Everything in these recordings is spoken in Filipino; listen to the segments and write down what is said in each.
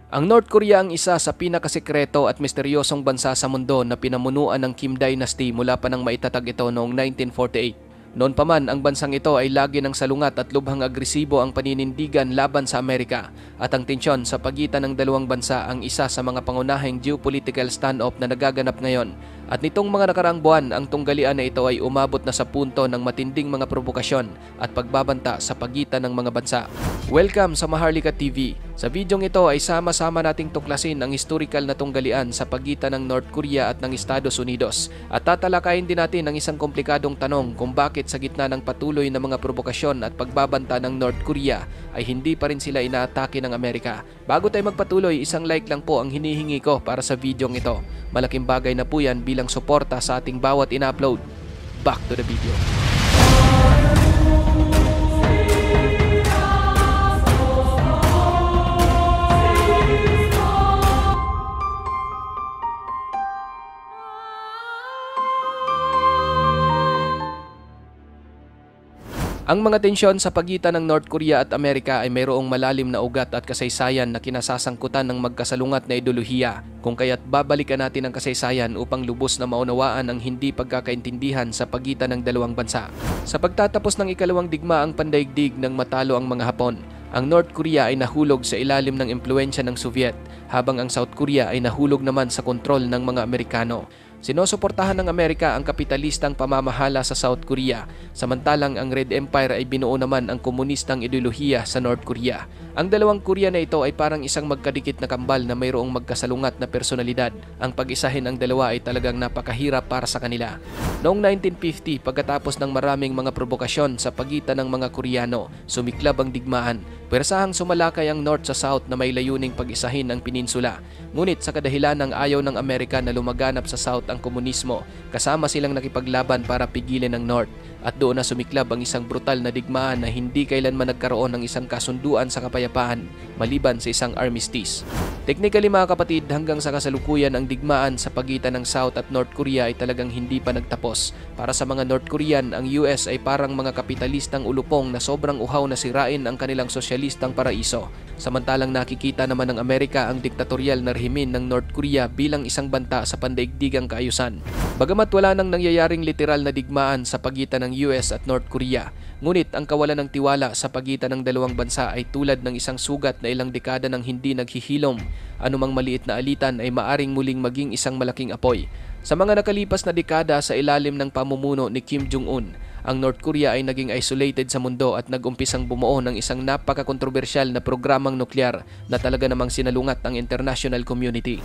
Ang North Korea ang isa sa pinakasekreto at misteryosong bansa sa mundo na pinamunuan ng Kim Dynasty mula pa nang maitatag ito noong 1948. Noon pa man, ang bansang ito ay lagi ng salungat at lubhang agresibo ang paninindigan laban sa Amerika at ang tensyon sa pagitan ng dalawang bansa ang isa sa mga pangunahing geopolitical standoff na nagaganap ngayon. At nitong mga nakaraang buwan, ang tunggalian na ito ay umabot na sa punto ng matinding mga provokasyon at pagbabanta sa pagitan ng mga bansa. Welcome sa Maharlika TV. Sa videong ito ay sama-sama nating tuklasin ang historical na tunggalian sa pagitan ng North Korea at ng Estados Unidos. At tatalakayin din natin ang isang komplikadong tanong kung bakit sa gitna ng patuloy na mga provokasyon at pagbabanta ng North Korea ay hindi pa rin sila inaatake ng Amerika. Bago tayo magpatuloy, isang like lang po ang hinihingi ko para sa videong ito. Malaking bagay na po yan bilang suporta sa ating bawat in-upload. Back to the video. Ang mga tensyon sa pagitan ng North Korea at Amerika ay mayroong malalim na ugat at kasaysayan na kinasasangkutan ng magkasalungat na ideolohiya, kung kaya't babalikan natin ang kasaysayan upang lubos na maunawaan ang hindi pagkakaintindihan sa pagitan ng dalawang bansa. Sa pagtatapos ng ikalawang digmaang pandaigdig ng matalo ang mga Hapon, ang North Korea ay nahulog sa ilalim ng impluwensya ng Soviet, habang ang South Korea ay nahulog naman sa kontrol ng mga Amerikano. Sinusuportahan ng Amerika ang kapitalistang pamamahala sa South Korea, samantalang ang Red Empire ay binuo naman ang komunistang ideolohiya sa North Korea. Ang dalawang Korea na ito ay parang isang magkadikit na kambal na mayroong magkasalungat na personalidad. Ang pag-isahin ang dalawa ay talagang napakahirap para sa kanila. Noong 1950, pagkatapos ng maraming mga provokasyon sa pagitan ng mga Koreano, sumiklab ang digmaan. Pwersahang sumalakay ang North sa South na may layuning pag-isahin ang peninsula. Ngunit sa kadahilan ng ayaw ng Amerika na lumaganap sa South ang komunismo, kasama silang nakipaglaban para pigilin ang North. At doon na sumiklab ang isang brutal na digmaan na hindi kailanman nagkaroon ng isang kasunduan sa kapayapaan, maliban sa isang armistice. Technically mga kapatid, hanggang sa kasalukuyan ang digmaan sa pagitan ng South at North Korea ay talagang hindi pa nagtapos. Para sa mga North Korean, ang US ay parang mga kapitalistang ulupong na sobrang uhaw na sirain ang kanilang sosyalistang paraiso. Samantalang nakikita naman ng Amerika ang diktatorial na rehimen ng North Korea bilang isang banta sa pandaigdigang kaayusan. Bagamat wala nang nangyayaring literal na digmaan sa pagitan ng US at North Korea, ngunit ang kawalan ng tiwala sa pagitan ng dalawang bansa ay tulad ng isang sugat na ilang dekada nang hindi naghihilom. Anumang maliit na alitan ay maaring muling maging isang malaking apoy. Sa mga nakalipas na dekada sa ilalim ng pamumuno ni Kim Jong-un, ang North Korea ay naging isolated sa mundo at nag-umpisang bumuo ng isang napaka-kontrobersyal na programang nuklear na talaga namang sinalungat ang international community.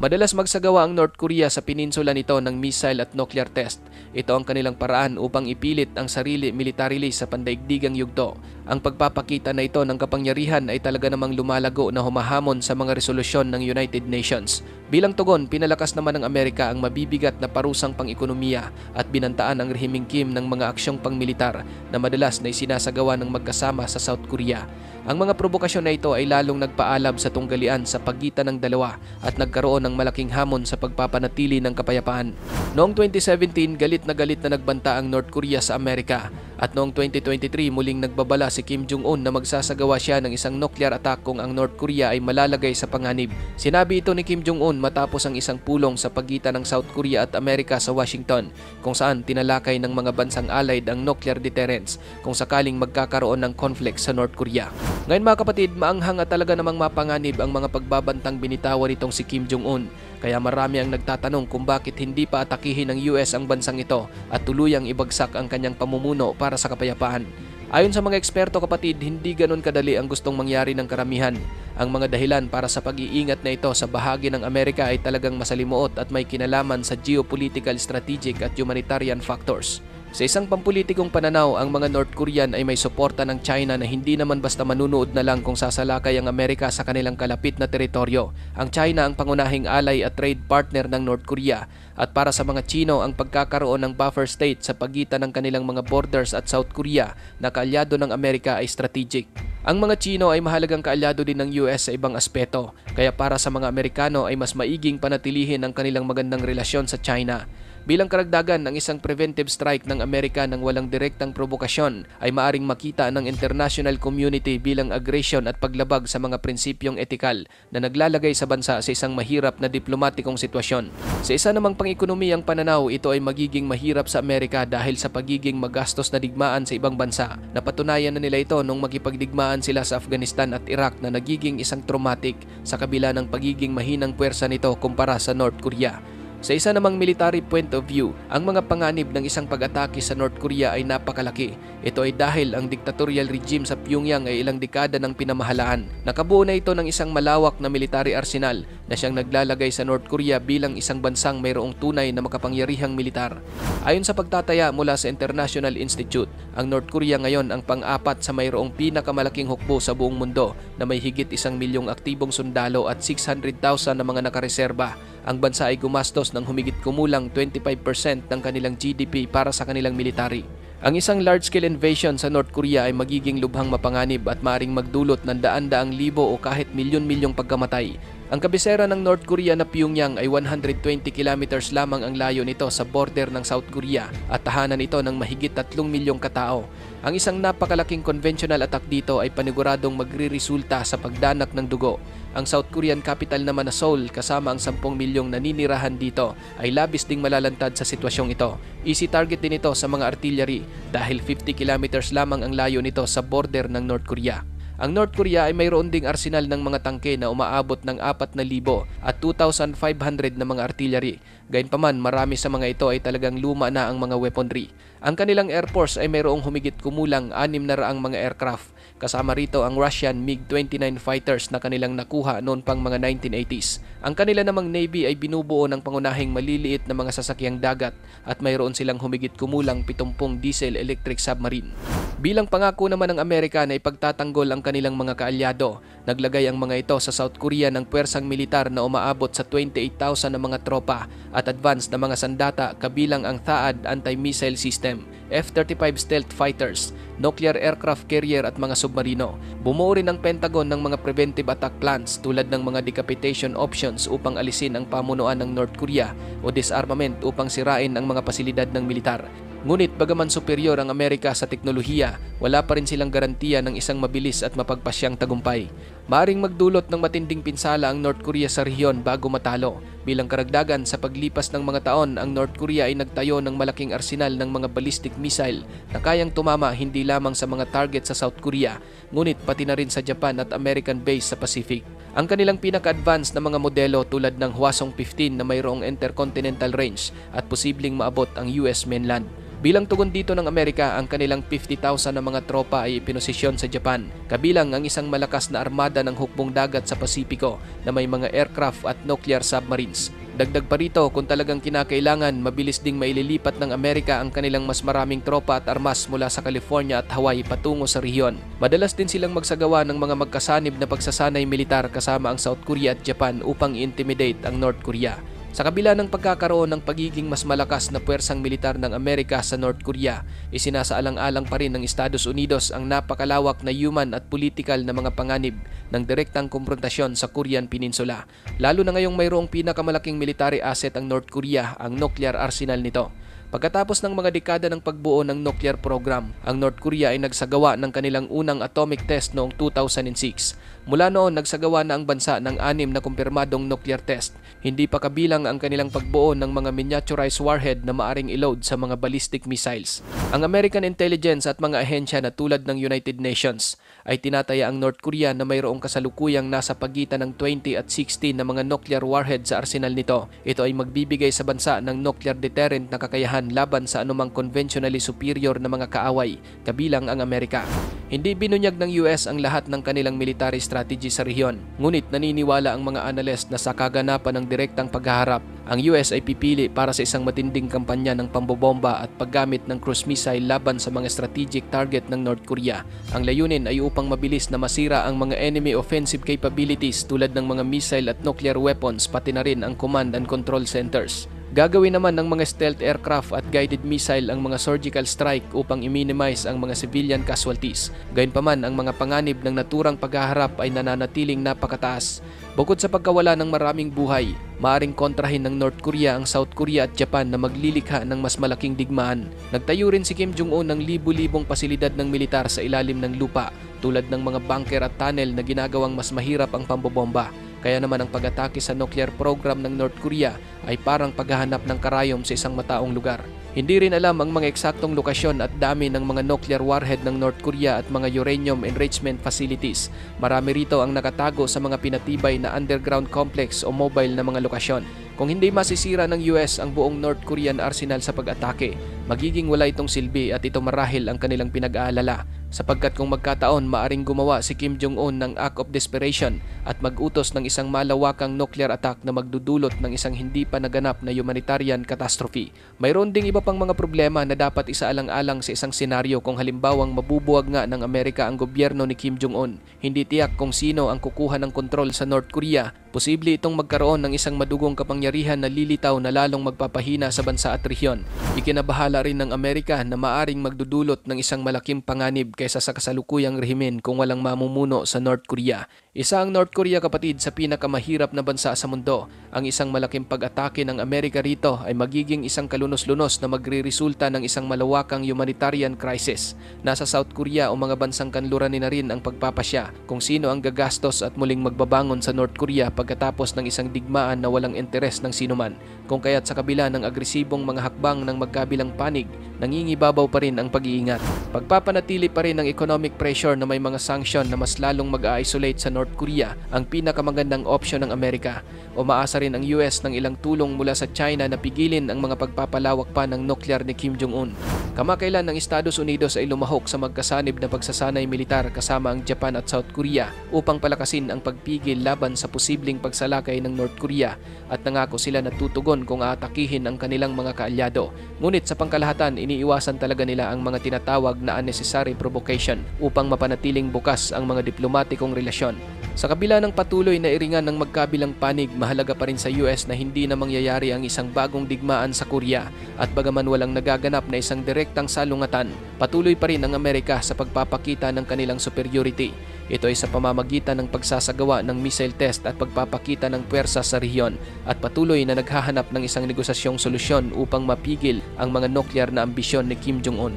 Madalas magsagawa ang North Korea sa peninsula nito ng missile at nuclear test. Ito ang kanilang paraan upang ipilit ang sarili militarily sa pandaigdigang yugto. Ang pagpapakita na ito ng kapangyarihan ay talaga namang lumalago na humahamon sa mga resolusyon ng United Nations. Bilang tugon, pinalakas naman ng Amerika ang mabibigat na parusang pang-ekonomiya at binantaan ang rehimeng Kim ng mga aksyong pang-militar na madalas na isinasagawa ng magkasama sa South Korea. Ang mga provokasyon na ito ay lalong nagpaalab sa tunggalian sa pagitan ng dalawa at nagkaroon ng malaking hamon sa pagpapanatili ng kapayapaan. Noong 2017, galit na nagbanta ang North Korea sa Amerika. At noong 2023, muling nagbabala si Kim Jong-un na magsasagawa siya ng isang nuclear attack kung ang North Korea ay malalagay sa panganib. Sinabi ito ni Kim Jong-un matapos ang isang pulong sa pagitan ng South Korea at Amerika sa Washington, kung saan tinalakay ng mga bansang allied ang nuclear deterrence kung sakaling magkakaroon ng conflict sa North Korea. Ngayon mga kapatid, maanghang at talaga namang mapanganib ang mga pagbabantang binitawan nitong si Kim Jong-un. Kaya marami ang nagtatanong kung bakit hindi pa atakihin ng US ang bansang ito at tuluyang ibagsak ang kanyang pamumuno para sa kapayapaan. Ayon sa mga eksperto kapatid, hindi ganun kadali ang gustong mangyari ng karamihan. Ang mga dahilan para sa pag-iingat na ito sa bahagi ng Amerika ay talagang masalimuot at may kinalaman sa geopolitical, strategic at humanitarian factors. Sa isang pampulitikong pananaw, ang mga North Korean ay may suporta ng China na hindi naman basta manunood na lang kung sasalakay ang Amerika sa kanilang kalapit na teritoryo. Ang China ang pangunahing ally at trade partner ng North Korea, at para sa mga Chino ang pagkakaroon ng buffer state sa pagitan ng kanilang mga borders at South Korea na kaalyado ng Amerika ay strategic. Ang mga Chino ay mahalagang kaalyado din ng US sa ibang aspeto, kaya para sa mga Amerikano ay mas maiging panatilihin ang kanilang magandang relasyon sa China. Bilang karagdagan, ang isang preventive strike ng Amerika ng walang direktang provokasyon ay maaring makita ng international community bilang aggression at paglabag sa mga prinsipyong etikal na naglalagay sa bansa sa isang mahirap na diplomatikong sitwasyon. Sa isa namang pang-ekonomiyang pananaw, ito ay magiging mahirap sa Amerika dahil sa pagiging magastos na digmaan sa ibang bansa. Napatunayan na nila ito nung makipagdigmaan sila sa Afghanistan at Iraq na nagiging isang traumatic sa kabila ng pagiging mahinang puwersa nito kumpara sa North Korea. Sa isa namang military point of view, ang mga panganib ng isang pag-atake sa North Korea ay napakalaki. Ito ay dahil ang dictatorial regime sa Pyongyang ay ilang dekada ng pinamahalaan. Nakabuo na ito ng isang malawak na military arsenal na siyang naglalagay sa North Korea bilang isang bansang mayroong tunay na makapangyarihang militar. Ayon sa pagtataya mula sa International Institute, ang North Korea ngayon ang pang-apat sa mayroong pinakamalaking hukbo sa buong mundo na may higit 1,000,000 aktibong sundalo at 600,000 na mga nakareserba. Ang bansa ay gumastos ng humigit kumulang 25% ng kanilang GDP para sa kanilang military. Ang isang large-scale invasion sa North Korea ay magiging lubhang mapanganib at maaring magdulot ng daan-daang libo o kahit milyon-milyong pagkamatay. Ang kabisera ng North Korea na Pyongyang ay 120 kilometers lamang ang layo nito sa border ng South Korea at tahanan ito ng mahigit 3 milyong katao. Ang isang napakalaking conventional attack dito ay paniguradong magriresulta sa pagdanak ng dugo. Ang South Korean capital naman na Seoul kasama ang 10 milyong naninirahan dito ay labis ding malalantad sa sitwasyong ito. Easy target din ito sa mga artillery dahil 50 kilometers lamang ang layo nito sa border ng North Korea. Ang North Korea ay mayroon ding arsenal ng mga tangke na umaabot ng 4,000 at 2,500 na mga artillery. Gayunpaman, marami sa mga ito ay talagang luma na ang mga weaponry. Ang kanilang Air Force ay mayroong humigit kumulang 600 mga aircraft. Kasama rito ang Russian MiG-29 fighters na kanilang nakuha noon pang mga 1980s. Ang kanila namang Navy ay binubuo ng pangunahing maliliit na mga sasakyang dagat at mayroon silang humigit kumulang 70 diesel-electric submarine. Bilang pangako naman ng Amerika na ipagtatanggol ang kanilang mga kaalyado, naglagay ang mga ito sa South Korea ng puwersang militar na umaabot sa 28,000 na mga tropa at advanced na mga sandata kabilang ang THAAD anti-missile system, F-35 stealth fighters, nuclear aircraft carrier at mga submarino. Bumuo rin ang Pentagon ng mga preventive attack plans tulad ng mga decapitation options upang alisin ang pamunuan ng North Korea o disarmament upang sirain ang mga pasilidad ng militar. Ngunit bagaman superior ang Amerika sa teknolohiya, wala pa rin silang garantiya ng isang mabilis at mapagpasyang tagumpay. Maaring magdulot ng matinding pinsala ang North Korea sa rehiyon bago matalo. Bilang karagdagan, sa paglipas ng mga taon, ang North Korea ay nagtayo ng malaking arsenal ng mga ballistic missile na kayang tumama hindi lamang sa mga target sa South Korea, ngunit pati na rin sa Japan at American base sa Pacific. Ang kanilang pinaka-advanced na mga modelo tulad ng Hwasong 15 na mayroong intercontinental range at posibleng maabot ang US mainland. Bilang tugon dito ng Amerika, ang kanilang 50,000 na mga tropa ay ipinosisyon sa Japan, kabilang ang isang malakas na armada ng hukbong dagat sa Pasipiko na may mga aircraft at nuclear submarines. Dagdag pa rito, kung talagang kinakailangan, mabilis ding maililipat ng Amerika ang kanilang mas maraming tropa at armas mula sa California at Hawaii patungo sa rehiyon. Madalas din silang magsagawa ng mga magkasanib na pagsasanay militar kasama ang South Korea at Japan upang i-intimidate ang North Korea. Sa kabila ng pagkakaroon ng pagiging mas malakas na puwersang militar ng Amerika sa North Korea, isinasaalang-alang pa rin ng Estados Unidos ang napakalawak na human at political na mga panganib ng direktang konfrontasyon sa Korean Peninsula. Lalo na ngayong mayroong pinakamalaking military asset ang North Korea, ang nuclear arsenal nito. Pagkatapos ng mga dekada ng pagbuo ng nuclear program, ang North Korea ay nagsagawa ng kanilang unang atomic test noong 2006. Mula noon, nagsagawa na ang bansa ng 6 na kumpirmadong nuclear test. Hindi pa kabilang ang kanilang pagbuo ng mga miniaturized warhead na maaring i-load sa mga ballistic missiles. Ang American intelligence at mga ahensya na tulad ng United Nations ay tinataya ang North Korea na mayroong kasalukuyang nasa pagitan ng 20 at 60 na mga nuclear warhead sa arsenal nito. Ito ay magbibigay sa bansa ng nuclear deterrent na kakayahan laban sa anumang conventionally superior na mga kaaway, kabilang ang Amerika. Hindi binunyag ng US ang lahat ng kanilang military strategy sa rehiyon, ngunit naniniwala ang mga analyst na sa kaganapan ng direktang paghaharap, ang US ay pipili para sa isang matinding kampanya ng pambobomba at paggamit ng cruise missile laban sa mga strategic target ng North Korea. Ang layunin ay upang mabilis na masira ang mga enemy offensive capabilities tulad ng mga missile at nuclear weapons, pati na rin ang command and control centers. Gagawin naman ng mga stealth aircraft at guided missile ang mga surgical strike upang i-minimize ang mga civilian casualties. Gayunpaman, ang mga panganib ng naturang paghaharap ay nananatiling napakataas. Bukod sa pagkawala ng maraming buhay, maaring kontrahin ng North Korea ang South Korea at Japan na maglilikha ng mas malaking digmaan. Nagtayo rin si Kim Jong-un ng libu-libong pasilidad ng militar sa ilalim ng lupa tulad ng mga bunker at tunnel na ginagawang mas mahirap ang pambobomba. Kaya naman ang pag-atake sa nuclear program ng North Korea ay parang paghahanap ng karayom sa isang mataong lugar. Hindi rin alam ang mga eksaktong lokasyon at dami ng mga nuclear warhead ng North Korea at mga uranium enrichment facilities. Marami rito ang nakatago sa mga pinatibay na underground complex o mobile na mga lokasyon. Kung hindi masisira ng US ang buong North Korean arsenal sa pag-atake, magiging wala itong silbi at ito marahil ang kanilang pinag-aalala. Sapagkat kung magkataon, maaring gumawa si Kim Jong-un ng act of desperation at mag-utos ng isang malawakang nuclear attack na magdudulot ng isang hindi pa naganap na humanitarian catastrophe. Mayroon ding iba pang mga problema na dapat isaalang-alang sa isang senaryo kung halimbawang mabubuwag nga ng Amerika ang gobyerno ni Kim Jong-un. Hindi tiyak kung sino ang kukuha ng kontrol sa North Korea. Posible itong magkaroon ng isang madugong kapangyarihan na lilitaw na lalong magpapahina sa bansa at rehiyon. Ikinabahala rin ng Amerika na maaring magdudulot ng isang malaking panganib kaysa sa kasalukuyang rehimen kung walang mamumuno sa North Korea. Isa ang North Korea, kapatid, sa pinakamahirap na bansa sa mundo. Ang isang malaking pag-atake ng Amerika rito ay magiging isang kalunos-lunos na magre-resulta ng isang malawakang humanitarian crisis. Nasa South Korea o mga bansang kanluranin na rin ang pagpapasya kung sino ang gagastos at muling magbabangon sa North Korea pagkatapos ng isang digmaan na walang interes ng sinuman. Kung kaya't sa kabila ng agresibong mga hakbang ng magkabilang panig, nangingibabaw pa rin ang pag-iingat. Pagpapanatili pa rin ng economic pressure na may mga sanction na mas lalong mag-isolate sa North Korea ang pinakamagandang opsyon ng Amerika. Umaasa rin ang US ng ilang tulong mula sa China na pigilin ang mga pagpapalawak pa ng nuclear ni Kim Jong-un. Kamakailan ng Estados Unidos ay lumahok sa magkasanib na pagsasanay militar kasama ang Japan at South Korea upang palakasin ang pagpigil laban sa posibleng pagsalakay ng North Korea at nangako sila na tutugon kung aatakihin ang kanilang mga kaalyado. Ngunit sa pangkalahatan, iniiwasan talaga nila ang mga tinatawag na unnecessary provocation upang mapanatiling bukas ang mga diplomatikong relasyon. Sa kabila ng patuloy na iringan ng magkabilang panig, mahalaga pa rin sa US na hindi na mangyayari ang isang bagong digmaan sa Korea at bagaman walang nagaganap na isang direktang salungatan, patuloy pa rin ang Amerika sa pagpapakita ng kanilang superiority. Ito ay sa pamamagitan ng pagsasagawa ng missile test at pagpapakita ng puwersa sa rehiyon at patuloy na naghahanap ng isang negosasyong solusyon upang mapigil ang mga nuclear na ambisyon ni Kim Jong-un.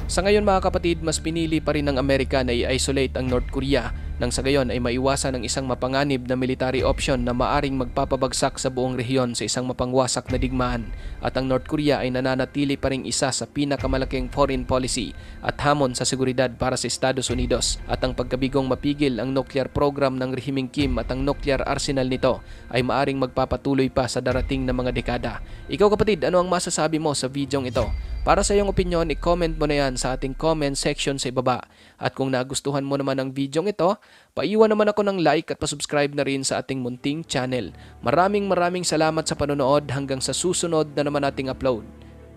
Sa ngayon mga kapatid, mas pinili pa rin ng Amerika na i-isolate ang North Korea nang sa gayon ay maiwasan ang isang mapanganib na military option na maaring magpapabagsak sa buong rehiyon sa isang mapangwasak na digmaan. At ang North Korea ay nananatili pa ring isa sa pinakamalaking foreign policy at hamon sa seguridad para sa Estados Unidos. At ang pagkabigong mapigil ang nuclear program ng rehimeng Kim at ang nuclear arsenal nito ay maaring magpapatuloy pa sa darating na mga dekada. Ikaw kapatid, ano ang masasabi mo sa videong ito? Para sa iyong opinion, i-comment mo na yan sa ating comment section sa ibaba. At kung nagustuhan mo naman ang videong ito, paiwan naman ako ng like at pasubscribe na rin sa ating munting channel. Maraming salamat sa panonood hanggang sa susunod na naman nating upload.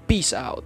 Peace out!